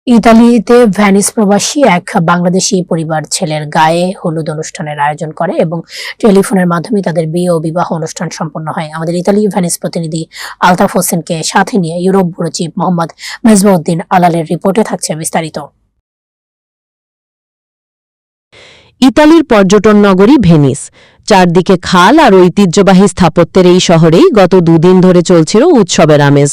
ইতালিতে ভেনিস প্রবাসী এক বাংলাদেশি পরিবার ছেলের গায়ে হলুদ অনুষ্ঠানের আয়োজন করে এবং টেলিফোনের মাধ্যমে তাদের বিয়ে ও বিবাহ অনুষ্ঠান সম্পন্ন হয়। আমাদের ইতালি ভেনিস প্রতিনিধি আলতাফ হোসেনকে সাথে নিয়ে Europe bureau chief Mohammad Mezbauddin আলালের রিপোর্টে থাকছে বিস্তারিত। ইতালির পর্যটন নগরী ভেনিস, চারদিকে খাল আর ঐতিহ্যবাহী স্থাপত্যের এই শহরেই গত দুদিন ধরে চলছিল উৎসবের আমেজ।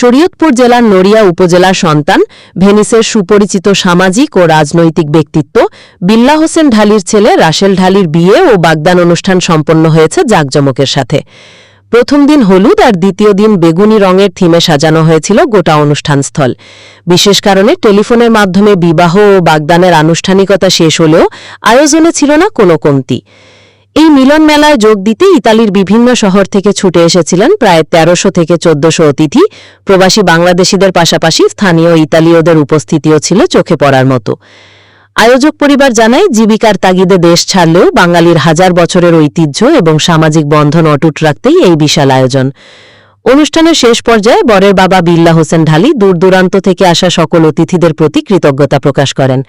শরীয়তপুর জেলার নড়িয়া উপজেলার সন্তান, ভেনিসের সুপরিচিত সামাজিক ও রাজনৈতিক ব্যক্তিত্ব বিল্লাহ হোসেন ঢালির ছেলে রাসেল ঢালির বিয়ে ও বাগদান অনুষ্ঠান সম্পন্ন হয়েছে জাঁকজমকের সাথে। প্রথম দিন হলুদ আর দ্বিতীয় দিন বেগুনি রঙের থিমে সাজানো হয়েছিল গোটা অনুষ্ঠানস্থল। বিশেষ কারণে টেলিফোনের মাধ্যমে বিবাহ ও বাগদানের আনুষ্ঠানিকতা শেষ হলেও আয়োজনে ছিল না কোনো কমতি। এই মিলন মেলায় যোগ দিতে ইতালির বিভিন্ন শহর থেকে ছুটে এসেছিলেন প্রায় ১৩০০ থেকে ১৪০০ অতিথি। প্রবাসী বাংলাদেশিদের পাশাপাশি স্থানীয় ইতালীয়দের উপস্থিতিও ছিল চোখে পড়ার মতো। আয়োজক পরিবার জানায়, জীবিকার তাগিদে দেশ ছাড়লেও বাঙালির হাজার বছরের ঐতিহ্য এবং সামাজিক বন্ধন অটুট রাখতেই এই বিশাল আয়োজন। অনুষ্ঠানের শেষ পর্যায়ে বরের বাবা বিল্লাহ হোসেন ঢালি দূরদূরান্ত থেকে আসা সকল অতিথিদের প্রতি কৃতজ্ঞতা প্রকাশ করেন।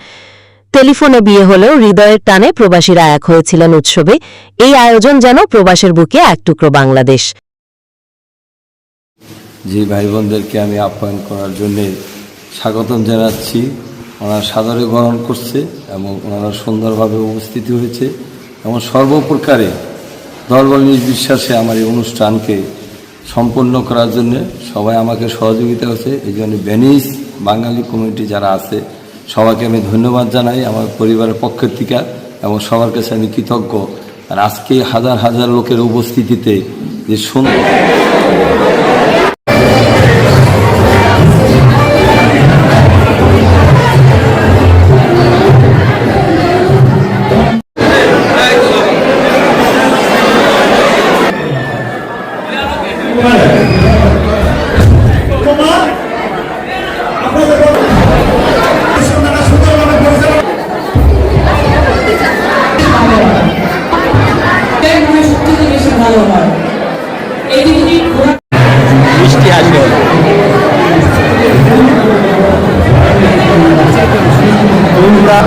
টেলিফোনে বিয়ে হলেও হৃদয়ের টানে প্রবাসীরা এক হয়েছিলেন উৎসবে। এই আয়োজন যেন প্রবাসের বুকে এক টুকরো বাংলাদেশ। যে ভাই বোনদেরকে আমি আপ্যায়ন করার জন্য স্বাগতম জানাচ্ছি, ওনারা সাদরে গ্রহণ করছে এবং ওনারা সুন্দরভাবে উপস্থিতি হয়েছে এবং সর্বপ্রকারে দলবল নির্বিশ্বাসে আমার এই অনুষ্ঠানকে সম্পন্ন করার জন্য সবাই আমাকে সহযোগিতা হয়েছে। এই জন্য ভেনিস বাঙালি কমিউনিটি যারা আছে সবাইকে আমি ধন্যবাদ জানাই আমার পরিবারের পক্ষের থেকে এবং সবার কাছে আমি কৃতজ্ঞ। আর আজকে হাজার হাজার লোকের উপস্থিতিতে যে সুন্দর মিষ্টি আসবে। তোমরা